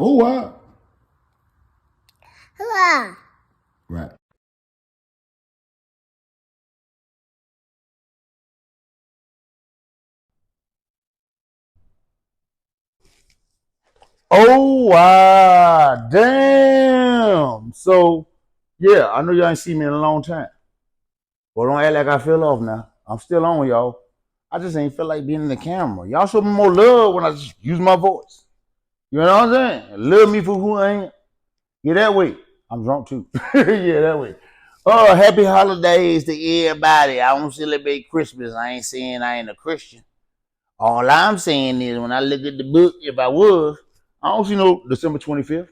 Oh, wow. Hello. Right. Oh, wow. Damn. So, yeah, I know y'all ain't seen me in a long time. But don't act like I fell off now. I'm still on, y'all. I just ain't feel like being in the camera. Y'all show me more love when I just use my voice. You know what I'm saying? Love me for who I am. Yeah, that way. I'm drunk too. Yeah, that way. Oh, happy holidays to everybody. I don't celebrate Christmas. I ain't saying I ain't a Christian. All I'm saying is when I look at the book, if I was, I don't see no December 25th.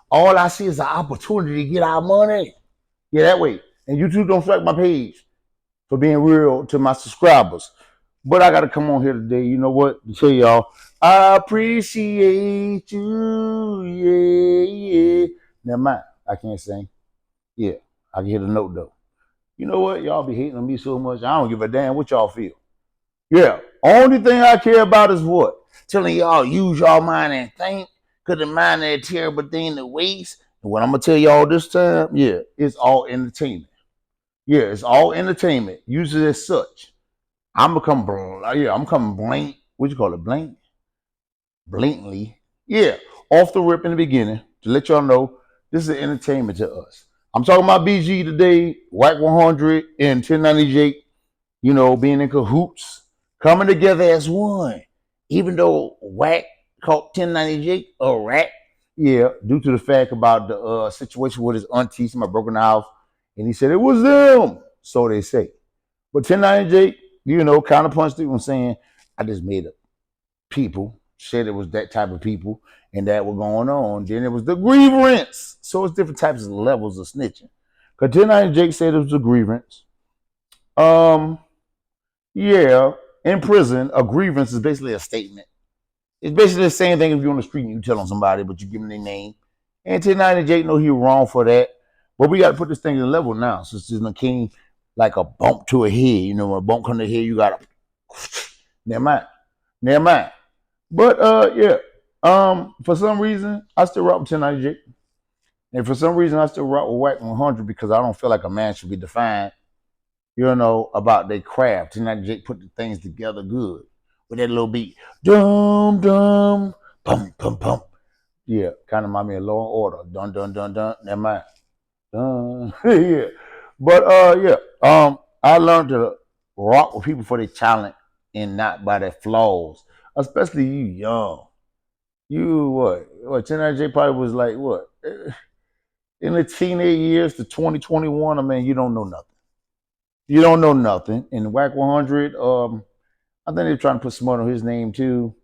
All I see is an opportunity to get our money. Yeah, that way. And YouTube don't strike my page for being real to my subscribers. But I got to come on here today. You know what? To tell y'all, I appreciate you. Yeah, yeah. Never mind. I can't sing. Yeah, I can hit a note though. You know what? Y'all be hating on me so much. I don't give a damn what y'all feel. Yeah. Only thing I care about is what? Telling y'all use y'all mind and think. Cause the mind is a terrible thing to waste. And what I'm gonna tell y'all this time, yeah, it's all entertainment. Yeah, it's all entertainment. Use it as such. I'm coming blank. What you call it? Blank? Blatantly. Yeah. Off the rip in the beginning to let y'all know this is entertainment to us. I'm talking about BG today, Wack100 and 1090 being in cahoots, coming together as one. Even though Wack called 1090 a rat, yeah, due to the fact about the situation with his auntie, somebody broke in the house, and he said it was them. So they say. But 1090 counterpunched it when saying, I just made up people, said it was that type of people, and that were going on. Then it was the grievance. So it's different types of levels of snitching. Because 1090 said it was a grievance. Um, yeah, in prison, a grievance is basically a statement. It's basically the same thing if you're on the street and you tell on somebody, but you give them their name. And 1090 know he was wrong for that. But we got to put this thing in level now. Since it's came like a bump to a head. You know, when a bump comes to the head, you got to, never mind. Never mind. But yeah. For some reason, I still rock with 1090. And for some reason, I still rock with Wack100 because I don't feel like a man should be defined about their craft. And that Jake put the things together good with that little beat. Dum, dum, pum, pum, pum. Yeah, kind of remind me of Law and Order. Dun, dun, dun, dun. Never mind. Dun. Yeah. But yeah. I learned to rock with people for their talent and not by their flaws. Especially you young. You what? 10 probably was like what? In the teenage years to 2021, I mean, you don't know nothing. You don't know nothing. In Wack100, I think they're trying to put smart on his name too.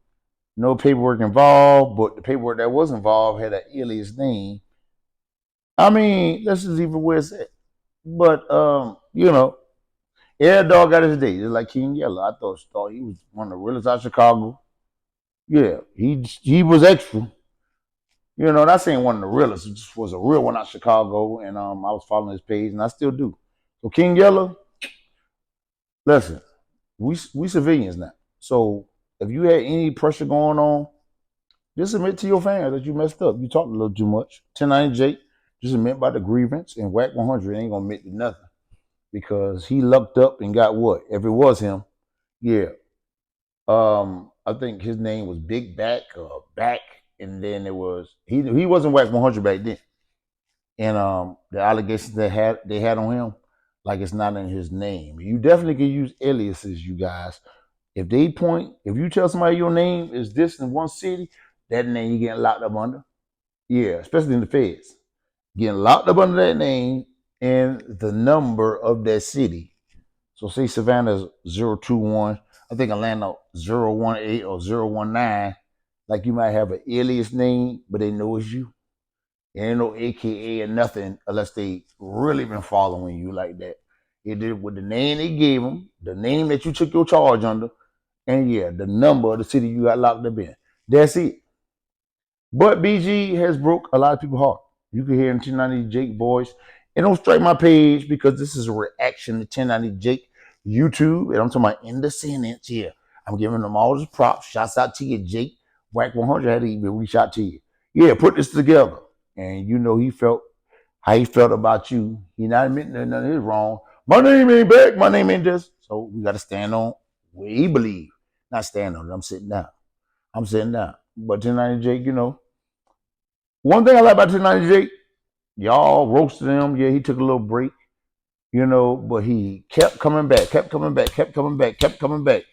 No paperwork involved, but the paperwork that was involved had an alias name. I mean, this is even where it's at. But Air Dog got his day, just like King Yellow. I thought he was one of the realest out of Chicago. Yeah, he was extra. Not saying one of the realest, it just was a real one out of Chicago, and I was following his page, and I still do. So King Yellow, listen, we civilians now. So if you had any pressure going on, just admit to your fans that you messed up. You talked a little too much. 1090 just admit by the grievance, and Wack100 ain't gonna admit to nothing because he lucked up and got what? If it was him, yeah. I think his name was Big Back or Back, and then it was he wasn't Wack100 back then. And the allegations they had on him, like it's not in his name. You definitely can use aliases, you guys. If you tell somebody your name is this in one city, that name you getting locked up under. Yeah, especially in the feds. Getting locked up under that name and the number of that city. So say Savannah's 021, I think Atlanta 018 or 019. Like you might have an alias name, but they know it's you. There ain't no AKA or nothing unless they really been following you like that. It did with the name they gave them, the name that you took your charge under, and yeah, the number of the city you got locked up in. That's it. But BG has broke a lot of people's heart. You can hear in 1090 Jake voice. And don't strike my page because this is a reaction to 1090 Jake YouTube. And I'm talking about in the sentence here. I'm giving them all the props. Shouts out to you, Jake. Wack100 had to even reach out to you. Yeah, put this together. And you know he felt how he felt about you. He not admitting that nothing is wrong. My name ain't back. My name ain't this. So we got to stand on where he believe. Not stand on it. I'm sitting down. I'm sitting down. But 1090 Jake, you know, one thing I like about 1090 Jake, y'all roasted him. Yeah, he took a little break, you know, but he kept coming back, kept coming back, kept coming back, kept coming back.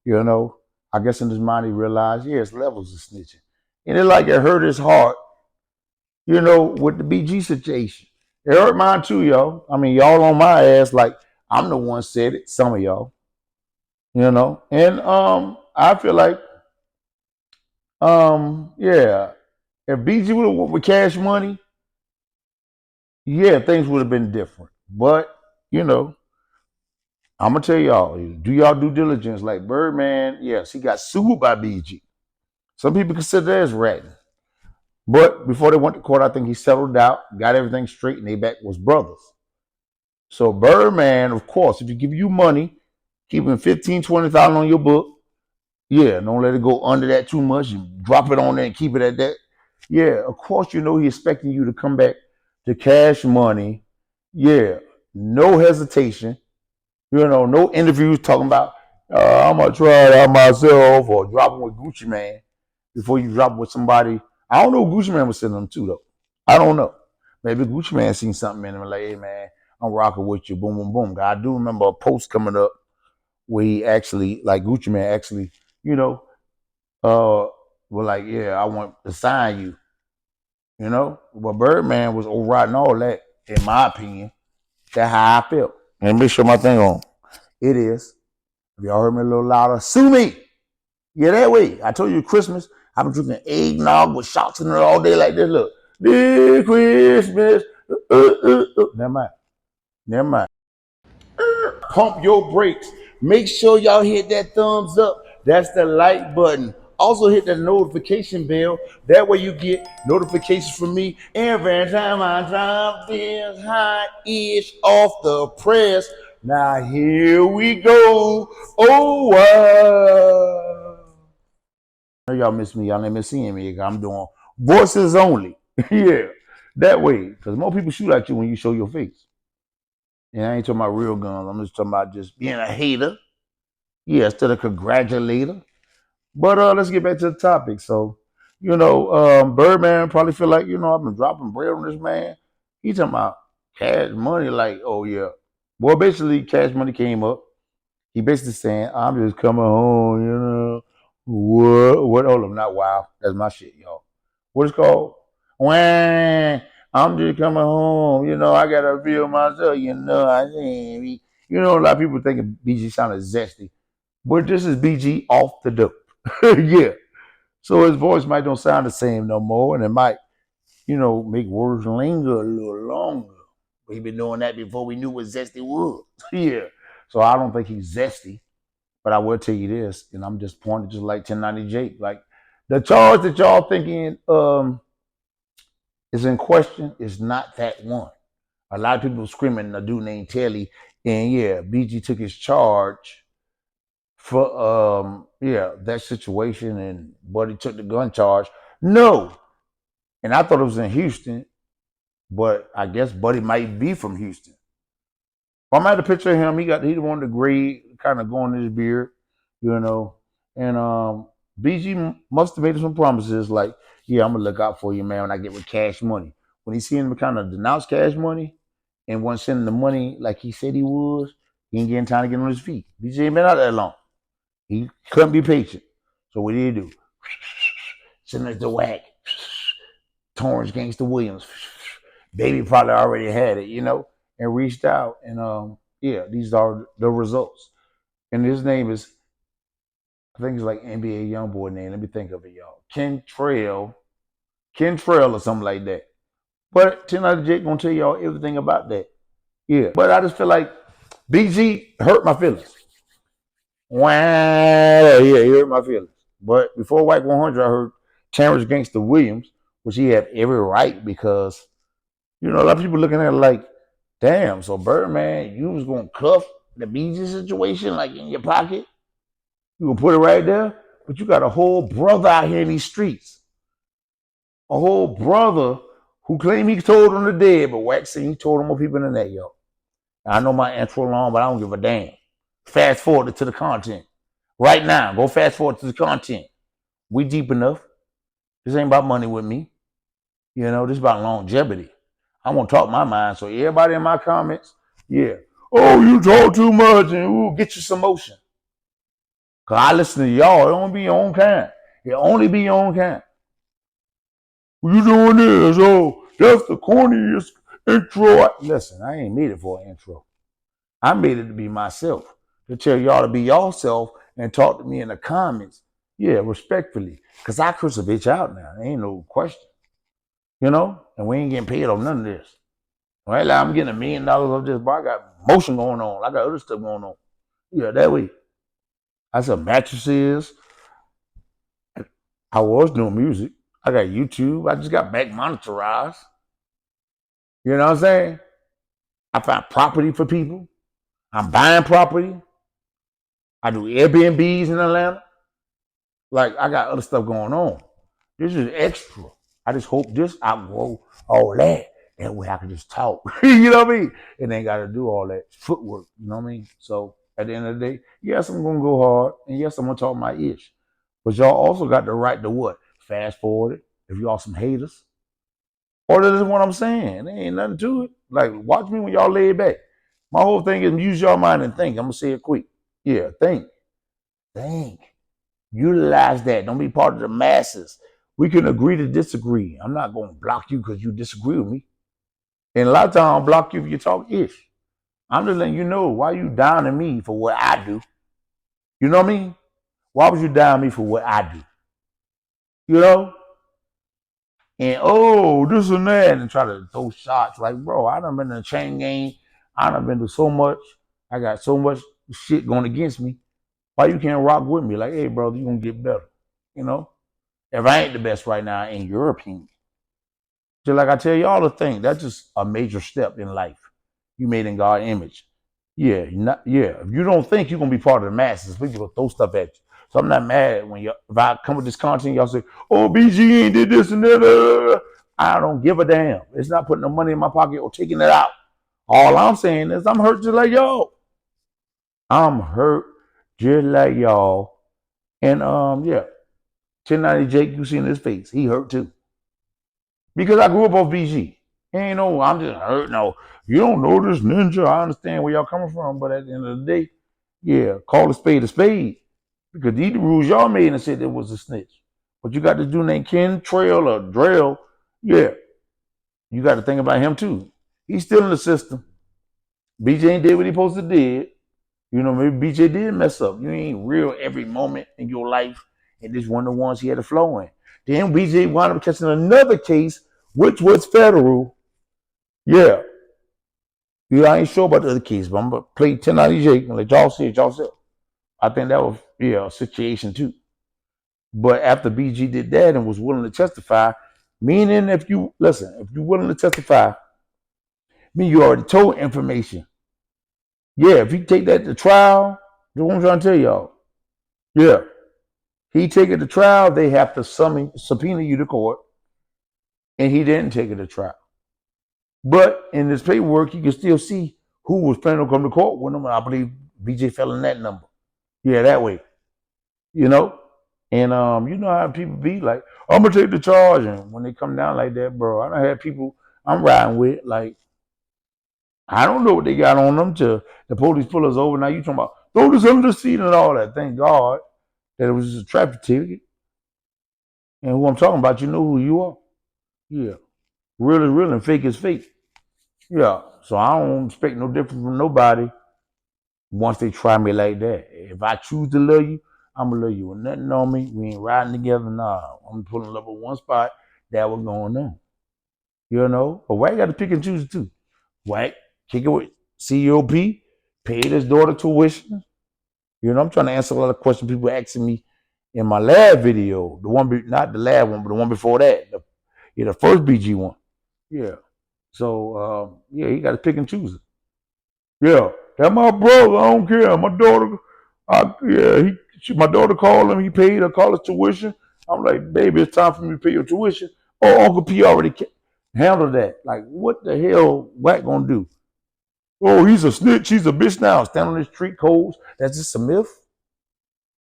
You know, I guess in his mind he realized, yeah, it's levels of snitching. And it like it hurt his heart, you know, with the BG situation. It hurt mine too, y'all. I mean, y'all on my ass like I'm the one said it, some of y'all, you know. And I feel like yeah, if BG would have went with cash money, yeah, things would have been different. But, you know, I'm gonna tell y'all, do y'all due diligence. Like Birdman, yes, he got sued by BG. Some people consider that as ratting. But before they went to court, I think he settled out, got everything straight, and they back was brothers. So Birdman, of course, if he give you money, keeping 15, 20,000 on your book, yeah, don't let it go under that too much. You drop it on there and keep it at that. Yeah, of course, you know he's expecting you to come back to cash money. Yeah, no hesitation. You know, no interviews talking about I'm gonna try it out myself or dropping with Gucci Man before you drop with somebody. I don't know who Gucci Man was sending them to though. I don't know. Maybe Gucci Man seen something in him and like, hey man, I'm rocking with you. Boom, boom, boom. I do remember a post coming up where he actually, like Gucci Man actually, you know, were like, yeah, I want to sign you. You know, but Birdman was overriding all that, in my opinion. That's how I felt. And make sure my thing on. It is. If y'all heard me a little louder, sue me. Yeah, that way. I told you Christmas, I've been drinking eggnog with shots in it all day like this. Look, this Christmas. Never mind. Never mind. Pump your brakes. Make sure y'all hit that thumbs up. That's the like button. Also hit the notification bell. That way you get notifications from me every time I drop this hot-ish off the press. Now here we go. Oh, I know y'all miss me. Y'all ain't miss seeing me. I'm doing voices only. Yeah, that way. Because more people shoot at you when you show your face. And I ain't talking about real guns. I'm just talking about just being a hater. Yeah, instead of congratulator. But let's get back to the topic. So, you know, Birdman probably feel like, you know, I've been dropping bread on this man. He talking about cash money, like, oh yeah. Well, basically, cash money came up. He basically saying, I'm just coming home, you know. What? Hold up, not wow. That's my shit, y'all. What it's called? When I'm just coming home, you know, I gotta feel myself, you know. You know, a lot of people think BG sounded zesty, but this is BG off the dope. Yeah. So his voice might don't sound the same no more, and it might, you know, make words linger a little longer. We've been doing that before we knew what zesty was. Yeah. So I don't think he's zesty. But I will tell you this, and I'm just pointing just like 1090 Jake. Like the charge that y'all thinking is in question is not that one. A lot of people screaming a dude named Telly, and yeah, BG took his charge for yeah, that situation, and Buddy took the gun charge. No. And I thought it was in Houston, but I guess Buddy might be from Houston. I'm at a picture of him. He the one the gray kind of going in his beard, you know. And BG must have made some promises like, yeah, I'm gonna look out for you, man, when I get with cash money. When he seen him kind of denounce cash money and wasn't sending the money like he said he was, he ain't getting time to get on his feet. BG ain't been out that long. He couldn't be patient. So what did he do? Send it to Wack. Torrance Gangster Williams. Baby probably already had it, you know, and reached out. And yeah, these are the results. And his name is, I think it's like NBA Youngboy name. Let me think of it, y'all. Ken Trail or something like that. But tonight Jake gonna tell y'all everything about that. Yeah. But I just feel like BG hurt my feelings. Wow, yeah, he hurt my feelings. But before Wack100, I heard Terrence Gangster Williams, which he had every right because, you know, a lot of people looking at it like, damn, so Birdman, you was gonna cuff the BG situation like in your pocket? You gonna put it right there? But you got a whole brother out here in these streets. A whole brother who claimed he told on the dead, but Wack said he told on more people than that, yo. I know my intro long, but I don't give a damn. Fast forward to the content. Right now, go fast forward to the content. We deep enough. This ain't about money with me. You know, this is about longevity. I want to talk my mind. So everybody in my comments, yeah. Oh, you talk too much and ooh, get you some motion. Cause I listen to y'all. It don't be your own kind. It only be your own kind. You doing this? Oh, that's the corniest intro. Listen, I ain't made it for an intro. I made it to be myself. To tell y'all to be yourself and talk to me in the comments. Yeah, respectfully. Cause I curse a bitch out now. Ain't no question. You know? And we ain't getting paid on none of this. Right? Like I'm getting $1 million off this, but I got motion going on. I got other stuff going on. Yeah, that way. I sell mattresses. I was doing music. I got YouTube. I just got back monetized. You know what I'm saying? I find property for people. I'm buying property. I do Airbnbs in Atlanta. Like I got other stuff going on. This is extra. I just hope this outgrow all that. That way I can just talk. You know what I mean? And ain't got to do all that footwork. You know what I mean? So at the end of the day, yes, I'm gonna go hard, and yes, I'm gonna talk my ish. But y'all also got the right to what? Fast forward it. If y'all some haters, or that is what I'm saying. There ain't nothing to it. Like watch me when y'all lay back. My whole thing is use your mind and think. I'm gonna say it quick. Yeah, think. Utilize that. Don't be part of the masses. We can agree to disagree. I'm not going to block you because you disagree with me. And a lot of times I'll block you if you talk ish. I'm just letting you know why you down on me for what I do. You know what I mean? Why would you down on me for what I do? You know? And oh, this and that, and try to throw shots. Like, bro, I done been in a chain game. I done been to so much. I got so much shit going against me. Why you can't rock with me? Like, hey, brother, you gonna get better. You know? If I ain't the best right now, in your opinion. Just like I tell y'all to think, that's just a major step in life. You made in God's image. Yeah, if you don't think you're gonna be part of the masses, people will throw stuff at you. So I'm not mad when if I come with this content, y'all say, "Oh, BG ain't did this and that." I don't give a damn. It's not putting the money in my pocket or taking it out. All I'm saying is I'm hurt just like y'all. I'm hurt just like y'all. And yeah, 1090 Jake, you seen his face. He hurt too. Because I grew up off BG. Ain't no, I'm just hurt. No, you don't know this ninja. I understand where y'all coming from, but at the end of the day, yeah, call a spade a spade. Because these the rules y'all made and said it was a snitch. But you got to do named Ken Trail or Drell. Yeah, you got to think about him too. He's still in the system. BJ ain't did what he supposed to did. You know, maybe BJ did mess up. You ain't real every moment in your life. And this one of the ones he had to flow in. Then BJ wound up catching another case, which was federal. Yeah. Yeah, I ain't sure about the other case, but I'm gonna play 1090 Jake and let y'all see it yourself. I think that was a situation too. But after BG did that and was willing to testify, meaning if you're willing to testify, mean you already told information. Yeah, if you take that to trial, that's what I'm trying to tell y'all. Yeah. He take it to trial, they have to subpoena you to court, and he didn't take it to trial. But in this paperwork, you can still see who was planning to come to court with him. I believe BJ fell in that number. Yeah, that way. You know? And you know how people be like, I'm gonna take the charge. And when they come down like that, bro, I done had people I'm riding with, like, I don't know what they got on them to the police pull us over. Now you talking about throw this under the seat and all that. Thank God that it was just a traffic ticket. And who I'm talking about, you know who you are. Yeah. Real is real and fake is fake. Yeah. So I don't expect no difference from nobody once they try me like that. If I choose to love you, I'm gonna love you. With nothing on me, we ain't riding together. Nah. I'm pulling up at one spot. That was going on. You know? But Wack got to pick and choose too. Wack, kick it with COP, paid his daughter tuition. You know, I'm trying to answer a lot of questions people asking me in my lab video. The one, not the lab one, but the one before that. The first BG one. Yeah. So, yeah, he got to pick and choose it. Yeah, that's my brother. I don't care. My daughter, my daughter called him. He paid her college tuition. I'm like, baby, it's time for me to pay your tuition. Oh, Uncle P already handled that. Like, what the hell Wack gonna do? Oh, he's a snitch. He's a bitch now. Stand on his street codes. That's just a myth.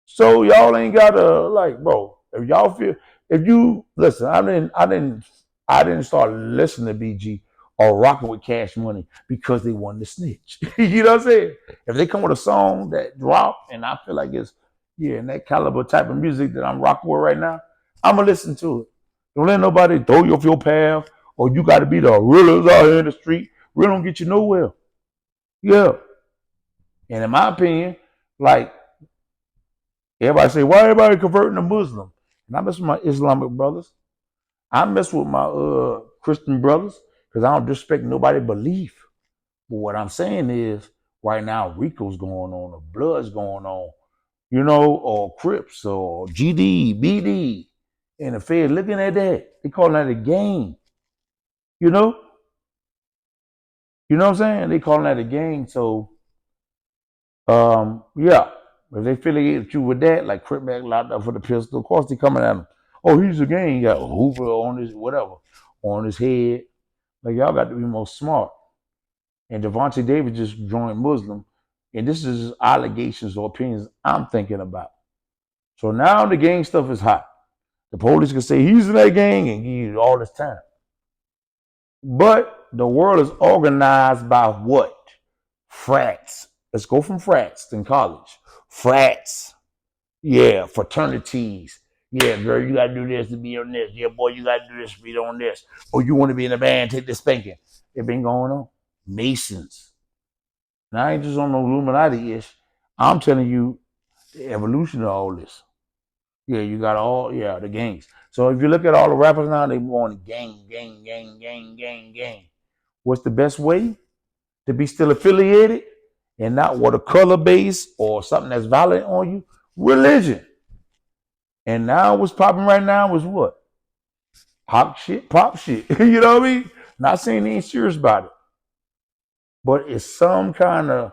So y'all ain't gotta like, bro. If y'all feel, if you listen, I didn't start listening to BG or rocking with Cash Money because they wanted to snitch. You know what I'm saying? If they come with a song that drop and I feel like it's in that caliber type of music that I'm rocking with right now, I'ma listen to it. Don't let nobody throw you off your path, or you got to be the realest out here in the street. Real don't get you nowhere. Yeah. And in my opinion, like everybody say, why everybody converting to Muslim? And I mess with my Islamic brothers. I mess with my Christian brothers because I don't disrespect nobody's belief. But what I'm saying is, right now, Rico's going on, or Blood's going on, you know, or Crips, or GD, BD. And the Fed looking at that, they calling that a game. You know? You know what I'm saying? They calling that a game. So, yeah. If they affiliate you with that, like Crip Mac locked up for the pistol, of course they coming at him. Oh, he's a gang. He got a Hoover on his whatever, on his head. Like y'all got to be more smart. And Devontae Davis just joined Muslim, and this is allegations or opinions I'm thinking about. So now the gang stuff is hot. The police can say he's in that gang and give you all this time. But the world is organized by what? Frats. Let's go from frats in college. Frats. Yeah, fraternities. Yeah, girl, you gotta do this to be on this. Yeah, boy, you gotta do this to be on this. Or you want to be in a band, take this spanking. It been going on. Masons. Now I ain't just on no Illuminati-ish. I'm telling you the evolution of all this. Yeah, you got the gangs. So if you look at all the rappers now, they want gang. What's the best way to be still affiliated and not what a color base or something that's violent on you? Religion. And now what's popping right now is what? Pop shit. You know what I mean? Not saying they ain't serious about it. But it's some kind of,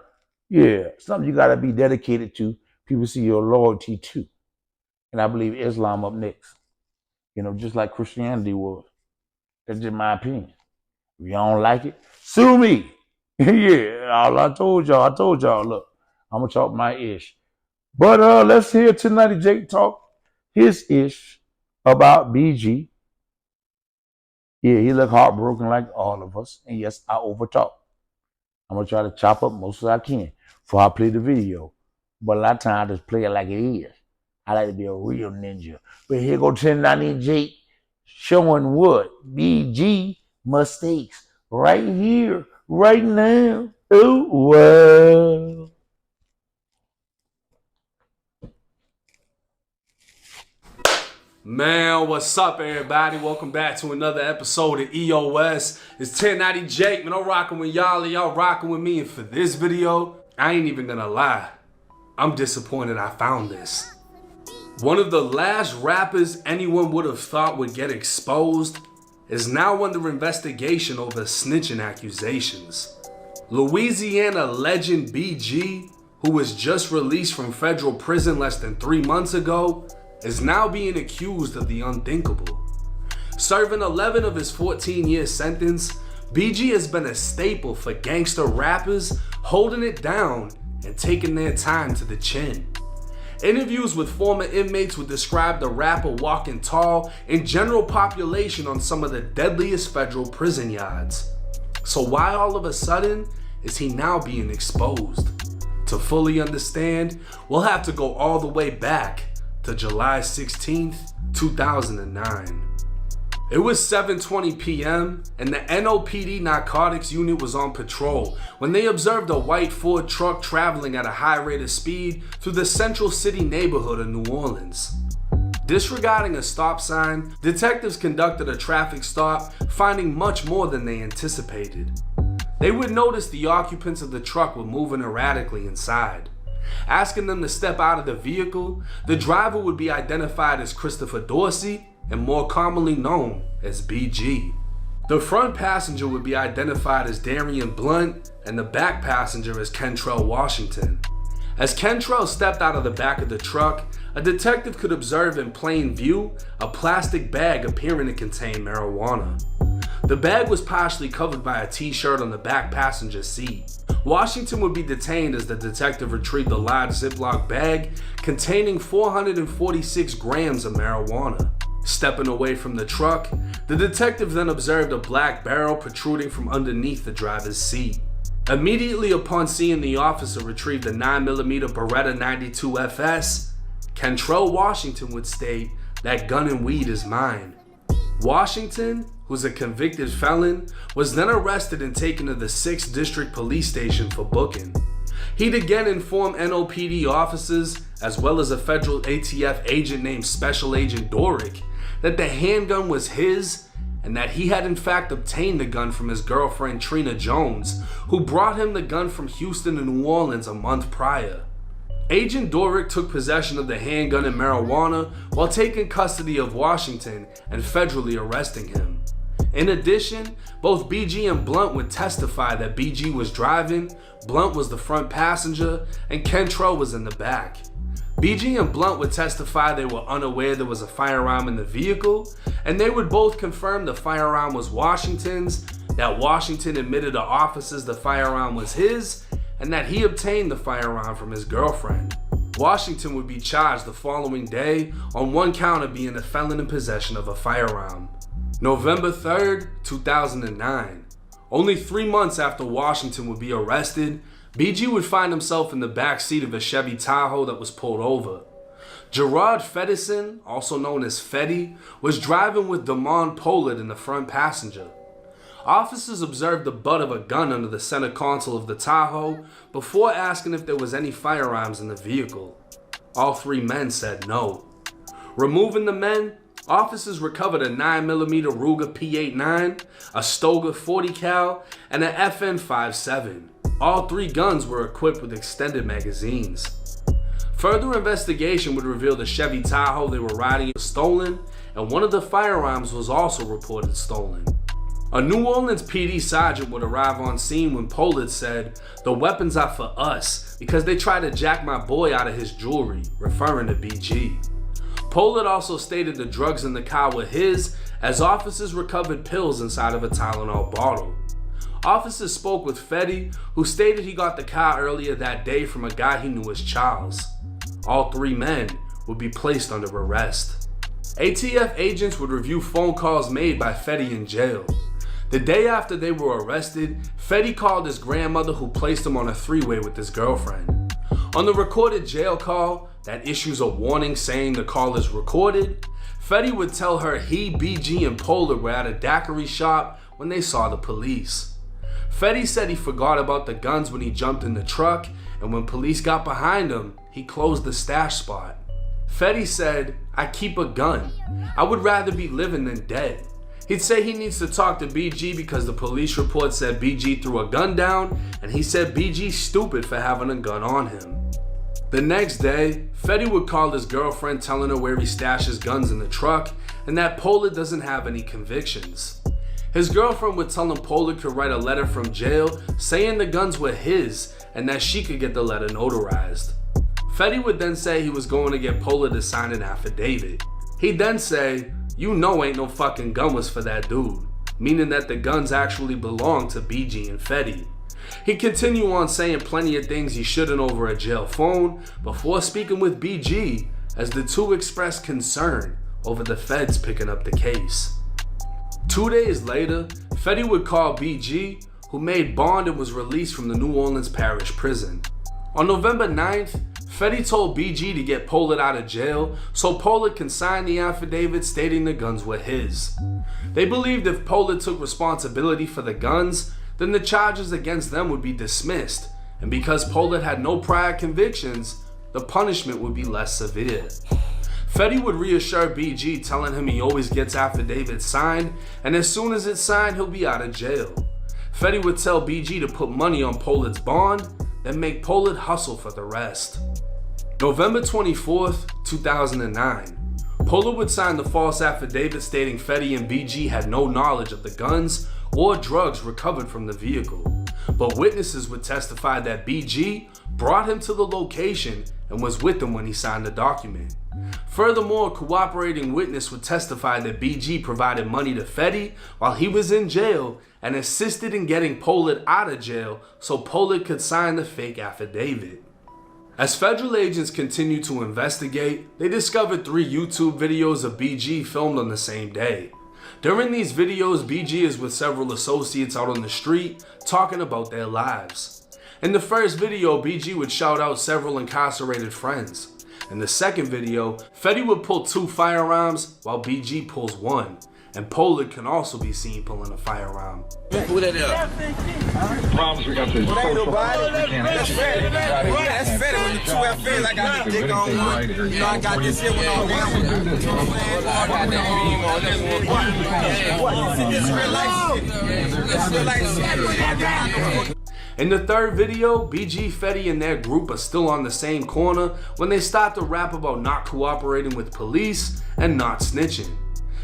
something you got to be dedicated to. People see your loyalty to. And I believe Islam up next. You know, just like Christianity was. That's just my opinion. If you don't like it, sue me. I told y'all, look, I'm going to talk my ish. But let's hear tonight Jake talk his ish about BG. Yeah, he look heartbroken like all of us. And yes, I overtalk. I'm going to try to chop up most as I can before I play the video. But a lot of times I just play it like it is. I like to be a real ninja. But here go 1090 Jake showing what? BG mistakes right here, right now. Oh, well. Man, what's up, everybody? Welcome back to another episode of EOS. It's 1090 Jake, man. I'm rocking with y'all, and y'all rocking with me. And for this video, I ain't even gonna lie. I'm disappointed I found this. One of the last rappers anyone would have thought would get exposed is now under investigation over snitching accusations. Louisiana legend BG, who was just released from federal prison less than 3 months ago, is now being accused of the unthinkable. Serving 11 of his 14-year sentence, BG has been a staple for gangster rappers holding it down and taking their time to the chin. Interviews with former inmates would describe the rapper walking tall in general population on some of the deadliest federal prison yards. So why all of a sudden is he now being exposed? To fully understand, we'll have to go all the way back to July 16th, 2009. It was 7:20 p.m. and the NOPD narcotics unit was on patrol when they observed a white Ford truck traveling at a high rate of speed through the Central City neighborhood of New Orleans. Disregarding a stop sign, detectives conducted a traffic stop, finding much more than they anticipated. They would notice the occupants of the truck were moving erratically inside. Asking them to step out of the vehicle, the driver would be identified as Christopher Dorsey and more commonly known as BG. The front passenger would be identified as Darian Blunt and the back passenger as Kentrell Washington. As Kentrell stepped out of the back of the truck, a detective could observe in plain view a plastic bag appearing to contain marijuana. The bag was partially covered by a t-shirt on the back passenger seat. Washington would be detained as the detective retrieved a large Ziploc bag containing 446 grams of marijuana. Stepping away from the truck, the detective then observed a black barrel protruding from underneath the driver's seat. Immediately upon seeing the officer retrieve the 9mm Beretta 92 FS, Kentrell Washington would state, "That gun and weed is mine." Washington, who's a convicted felon, was then arrested and taken to the 6th District Police Station for booking. He'd again inform NOPD officers, as well as a federal ATF agent named Special Agent Dorick, that the handgun was his and that he had in fact obtained the gun from his girlfriend Trina Jones, who brought him the gun from Houston to New Orleans a month prior. Agent Dorick took possession of the handgun and marijuana while taking custody of Washington and federally arresting him. In addition, both BG and Blunt would testify that BG was driving, Blunt was the front passenger, and Kentrell was in the back. BG and Blunt would testify they were unaware there was a firearm in the vehicle, and they would both confirm the firearm was Washington's, that Washington admitted to officers the firearm was his, and that he obtained the firearm from his girlfriend. Washington would be charged the following day on one count of being a felon in possession of a firearm. November 3rd, 2009. Only 3 months after Washington would be arrested, BG would find himself in the back seat of a Chevy Tahoe that was pulled over. Gerard Fedison, also known as Fetty, was driving with Damon Pollard in the front passenger. Officers observed the butt of a gun under the center console of the Tahoe before asking if there was any firearms in the vehicle. All 3 men said no. Removing the men, officers recovered a 9mm Ruger P89, a Stoger 40 cal, and an FN57. All 3 guns were equipped with extended magazines. Further investigation would reveal the Chevy Tahoe they were riding was stolen, and one of the firearms was also reported stolen. A New Orleans PD sergeant would arrive on scene when Pollard said, "The weapons are for us because they tried to jack my boy out of his jewelry," referring to BG. Pollard also stated the drugs in the car were his, as officers recovered pills inside of a Tylenol bottle. Officers spoke with Fetty, who stated he got the car earlier that day from a guy he knew as Charles. All 3 men would be placed under arrest. ATF agents would review phone calls made by Fetty in jail. The day after they were arrested, Fetty called his grandmother, who placed him on a 3-way with his girlfriend. On the recorded jail call that issues a warning saying the call is recorded, Fetty would tell her he, BG, and Pollard were at a daiquiri shop when they saw the police. Fetty said he forgot about the guns when he jumped in the truck, and when police got behind him, he closed the stash spot. Fetty said, "I keep a gun. I would rather be living than dead." He'd say he needs to talk to BG because the police report said BG threw a gun down, and he said BG's stupid for having a gun on him. The next day, Fetty would call his girlfriend telling her where he stashes guns in the truck and that Pollard doesn't have any convictions. His girlfriend would tell him Pollard could write a letter from jail saying the guns were his and that she could get the letter notarized. Fetty would then say he was going to get Pollard to sign an affidavit. He'd then say, "You know ain't no fucking gun was for that dude," meaning that the guns actually belonged to BG and Fetty. He'd continue on saying plenty of things he shouldn't over a jail phone before speaking with BG as the two expressed concern over the feds picking up the case. 2 days later, Fetty would call BG, who made bond and was released from the New Orleans Parish Prison. On November 9th, Fetty told BG to get Pollard out of jail so Pollard can sign the affidavit stating the guns were his. They believed if Pollard took responsibility for the guns, then the charges against them would be dismissed, and because Pollard had no prior convictions, the punishment would be less severe. Fetty would reassure BG, telling him he always gets affidavits signed, and as soon as it's signed, he'll be out of jail. Fetty would tell BG to put money on Pollard's bond, then make Pollard hustle for the rest. November 24th, 2009. Pollard would sign the false affidavit stating Fetty and BG had no knowledge of the guns or drugs recovered from the vehicle. but witnesses would testify that BG brought him to the location and was with him when he signed the document. Furthermore, a cooperating witness would testify that BG provided money to Fetty while he was in jail and assisted in getting Pollard out of jail so Pollard could sign the fake affidavit. As federal agents continued to investigate, they discovered 3 YouTube videos of BG filmed on the same day. During these videos, BG is with several associates out on the street talking about their lives. In the first video, BG would shout out several incarcerated friends. In the second video, Fetty would pull 2 firearms while BG pulls 1. And Pollard can also be seen pulling a firearm. Who that is? Problems we got this. That's Fetty when the 2 FAs. I got this dick on one. You know, I got this shit on one. This real life shit. In the third video, BG, Fetty, and their group are still on the same corner when they start to rap about not cooperating with police and not snitching.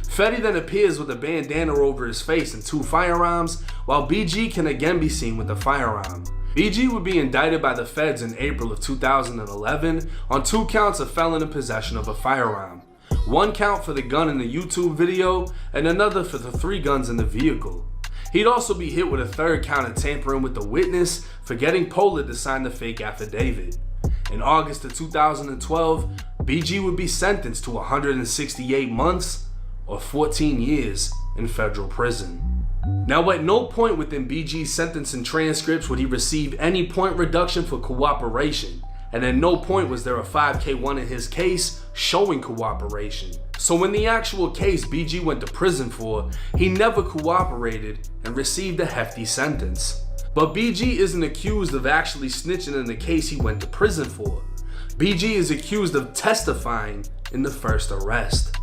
Fetty then appears with a bandana over his face and 2 firearms, while BG can again be seen with a firearm. BG would be indicted by the feds in April of 2011 on 2 counts of felon in possession of a firearm. 1 count for the gun in the YouTube video and another for the 3 guns in the vehicle. He'd also be hit with a 3rd count of tampering with the witness for getting Pollard to sign the fake affidavit. In August of 2012, BG would be sentenced to 168 months or 14 years in federal prison. Now, at no point within BG's sentencing transcripts would he receive any point reduction for cooperation, and at no point was there a 5K1 in his case showing cooperation. So in the actual case BG went to prison for, he never cooperated and received a hefty sentence. But BG isn't accused of actually snitching in the case he went to prison for. BG is accused of testifying in the first arrest.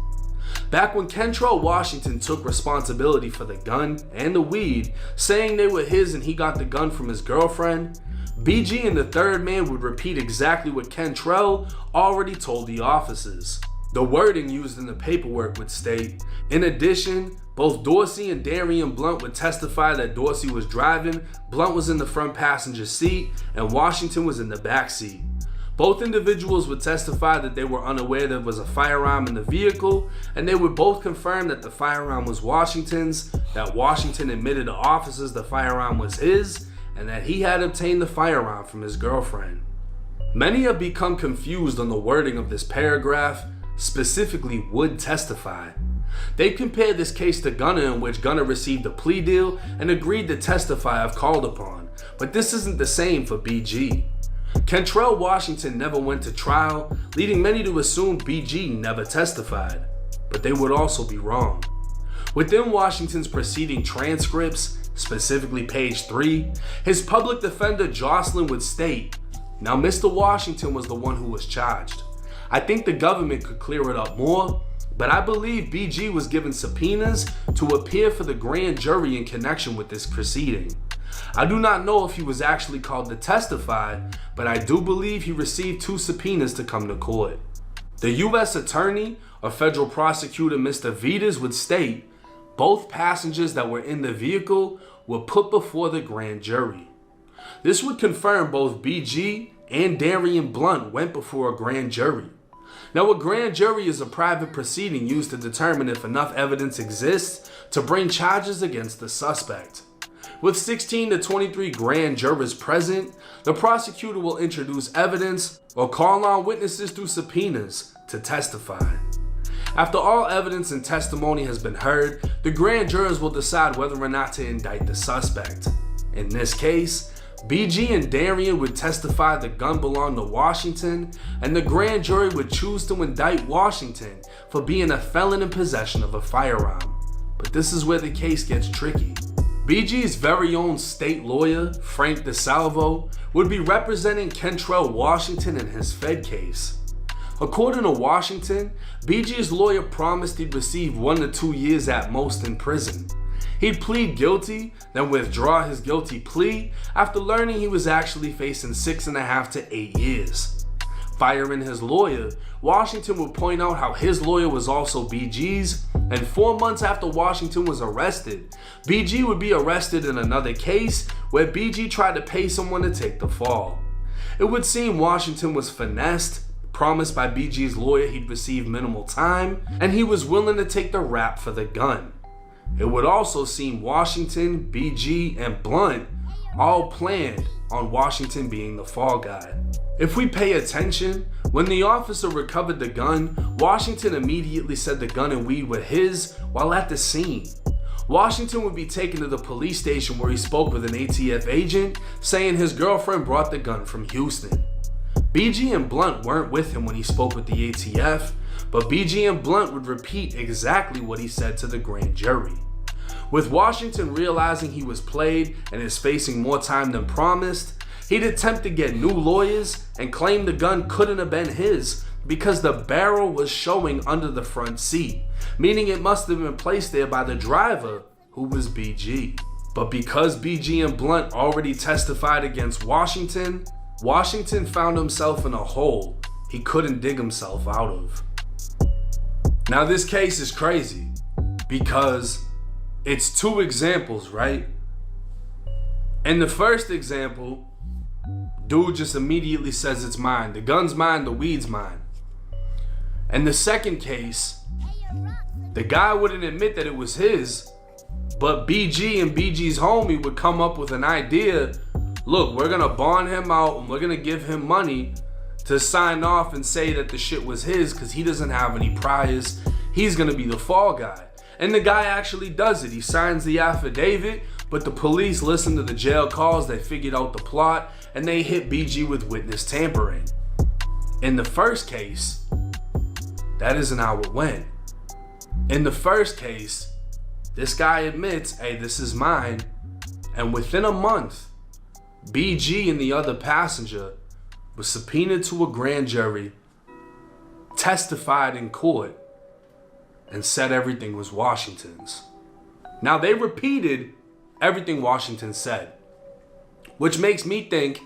Back when Kentrell Washington took responsibility for the gun and the weed, saying they were his and he got the gun from his girlfriend, BG and the 3rd man would repeat exactly what Kentrell already told the officers. The wording used in the paperwork would state, in addition, both Dorsey and Darian Blunt would testify that Dorsey was driving, Blunt was in the front passenger seat, and Washington was in the back seat. Both individuals would testify that they were unaware there was a firearm in the vehicle, and they would both confirm that the firearm was Washington's, that Washington admitted to officers the firearm was his, and that he had obtained the firearm from his girlfriend. Many have become confused on the wording of this paragraph, specifically would testify. They compared this case to Gunner, in which Gunner received a plea deal and agreed to testify if called upon, but this isn't the same for BG. Kentrell Washington never went to trial, leading many to assume BG never testified, but they would also be wrong. Within Washington's preceding transcripts, specifically page 3, his public defender Jocelyn would state, "Now Mr. Washington was the one who was charged. I think the government could clear it up more, but I believe BG was given subpoenas to appear for the grand jury in connection with this proceeding. I do not know if he was actually called to testify, but I do believe he received 2 subpoenas to come to court." The U.S. Attorney or federal prosecutor Mr. Vitas would state, both passengers that were in the vehicle were put before the grand jury. This would confirm both BG and Darian Blunt went before a grand jury. Now, a grand jury is a private proceeding used to determine if enough evidence exists to bring charges against the suspect. With 16 to 23 grand jurors present, the prosecutor will introduce evidence or call on witnesses through subpoenas to testify. After all evidence and testimony has been heard, the grand jurors will decide whether or not to indict the suspect. In this case, BG and Darian would testify the gun belonged to Washington, and the grand jury would choose to indict Washington for being a felon in possession of a firearm. But this is where the case gets tricky. BG's very own state lawyer, Frank DeSalvo, would be representing Kentrell Washington in his Fed case. According to Washington, BG's lawyer promised he'd receive 1 to 2 years at most in prison. He'd plead guilty, then withdraw his guilty plea after learning he was actually facing 6.5 to 8 years. firing his lawyer, Washington would point out how his lawyer was also BG's, and 4 months after Washington was arrested, BG would be arrested in another case where BG tried to pay someone to take the fall. It would seem Washington was finessed, promised by BG's lawyer he'd receive minimal time, and he was willing to take the rap for the gun. It would also seem Washington, BG, and Blunt all planned on Washington being the fall guy. If we pay attention, when the officer recovered the gun, Washington immediately said the gun and weed were his while at the scene. Washington would be taken to the police station where he spoke with an ATF agent, saying his girlfriend brought the gun from Houston. BG and Blunt weren't with him when he spoke with the ATF, but BG and Blunt would repeat exactly what he said to the grand jury. With Washington realizing he was played and is facing more time than promised, he'd attempt to get new lawyers and claim the gun couldn't have been his because the barrel was showing under the front seat, meaning it must have been placed there by the driver, who was BG. But because BG and Blunt already testified against Washington, Washington found himself in a hole he couldn't dig himself out of. Now this case is crazy because it's two examples, right? In the first example, dude just immediately says it's mine. The gun's mine, the weed's mine. In the second case, the guy wouldn't admit that it was his, but BG and BG's homie would come up with an idea. Look, we're gonna bond him out and we're gonna give him money to sign off and say that the shit was his because he doesn't have any priors. He's gonna be the fall guy. And the guy actually does it. He signs the affidavit, but the police listened to the jail calls, they figured out the plot, and they hit BG with witness tampering. In the first case, that isn't how it went. In the first case, this guy admits, hey, this is mine, and within a month, BG and the other passenger was subpoenaed to a grand jury, testified in court, and said everything was Washington's. Now they repeated everything Washington said, which makes me think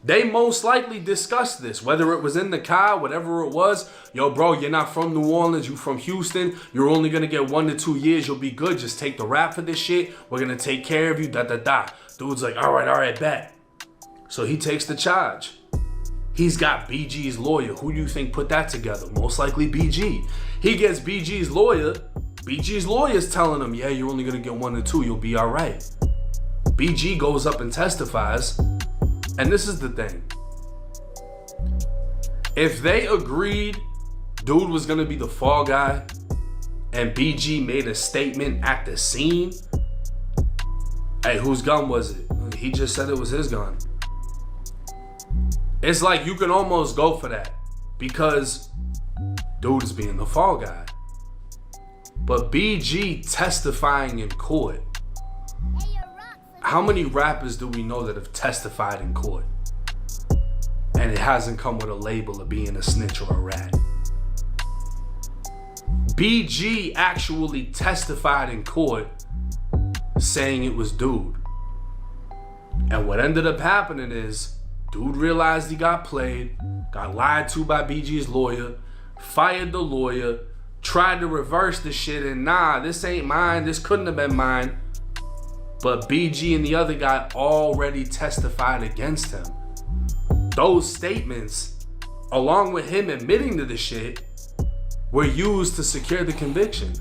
they most likely discussed this, whether it was in the car, whatever it was. Yo, bro, you're not from New Orleans, you from Houston. You're only gonna get 1 to 2 years. You'll be good. Just take the rap for this shit. We're gonna take care of you, Dude's like, all right, bet. So he takes the charge. He's got BG's lawyer. Who do you think put that together? Most likely BG. He gets BG's lawyer. BG's lawyer's telling him, yeah, you're only gonna get 1 to 2. You'll be all right. BG goes up and testifies. And this is the thing. If they agreed dude was gonna be the fall guy and BG made a statement at the scene, hey, whose gun was it? He just said it was his gun. It's like you can almost go for that because dude is being the fall guy. But BG testifying in court. How many rappers do we know that have testified in court and it hasn't come with a label of being a snitch or a rat? BG actually testified in court saying it was dude. And what ended up happening is dude realized he got played, got lied to by BG's lawyer, fired the lawyer, tried to reverse the shit, and nah, this ain't mine, this couldn't have been mine. But BG and the other guy already testified against him. Those statements, along with him admitting to the shit, were used to secure the conviction.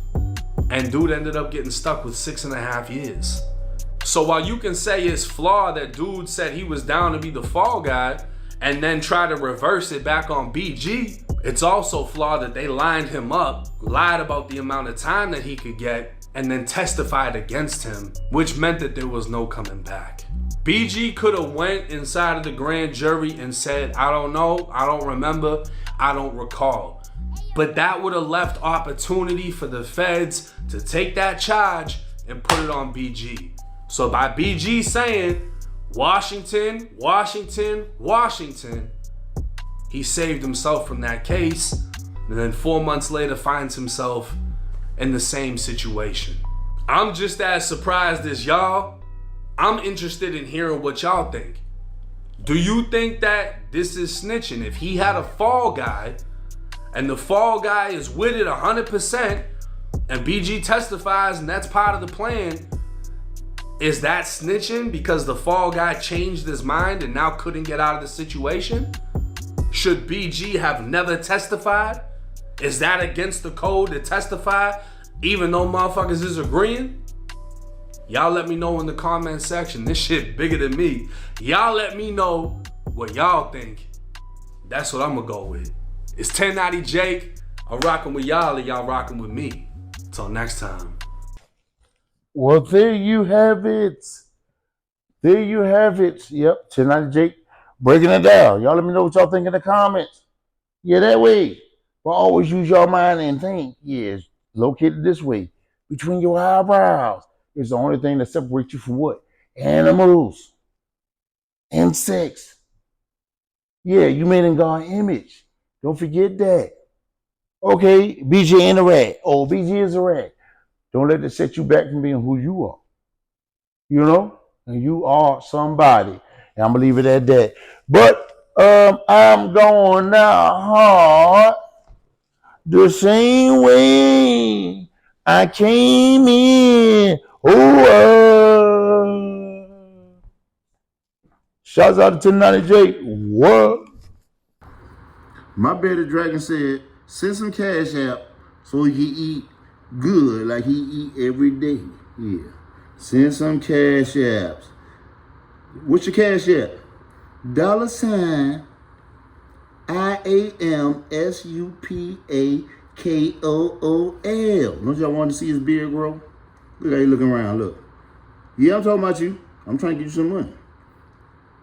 And dude ended up getting stuck with 6.5 years. So while you can say it's flawed that dude said he was down to be the fall guy and then try to reverse it back on BG, it's also flawed that they lined him up, lied about the amount of time that he could get, and then testified against him, which meant that there was no coming back. BG could have went inside of the grand jury and said, I don't know, I don't remember, I don't recall. But that would have left opportunity for the feds to take that charge and put it on BG. So by BG saying, Washington, Washington, Washington, he saved himself from that case, and then 4 months later finds himself in the same situation. I'm just as surprised as y'all. I'm interested in hearing what y'all think. Do you think that this is snitching? If he had a fall guy and the fall guy is with it 100% and BG testifies and that's part of the plan, is that snitching because the fall guy changed his mind and now couldn't get out of the situation? Should BG have never testified? Is that against the code to testify even though motherfuckers is agreeing? Y'all let me know in the comment section. This shit bigger than me. Y'all let me know what y'all think. That's what I'm gonna go with. It's 1090 Jake. I'm rocking with y'all and y'all rocking with me. Till next time. Well, there you have it. There you have it. Yep, 1090 Jake breaking it down. Y'all let me know what y'all think in the comments. Yeah, that way. But always use your mind and think. Yeah, it's located this way. Between your eyebrows. It's the only thing that separates you from what? Animals. Insects. Yeah, you made in God's image. Don't forget that. Okay, BJ ain't a rat. Oh, BJ is a rat. Don't let it set you back from being who you are. You know? And you are somebody. And I'm going to leave it at that. But I'm going now hard the same way I came in. Shouts out to 1090 Jake. What? My bearded dragon said, send some cash out so he can eat good like he eat every day. Yeah. Send some cash apps. What's your cash app? $sign IAMSUPAKOOL. Don't y'all want to see his beard grow? Look how he looking around. Look. Yeah, I'm talking about you. I'm trying to get you some money.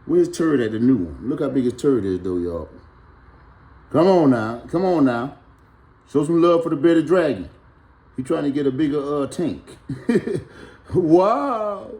Where's turd at the new one? Look how big his turd is though, y'all. Come on now. Come on now. Show some love for the bearded dragon. He trying to get a bigger tank. Wow.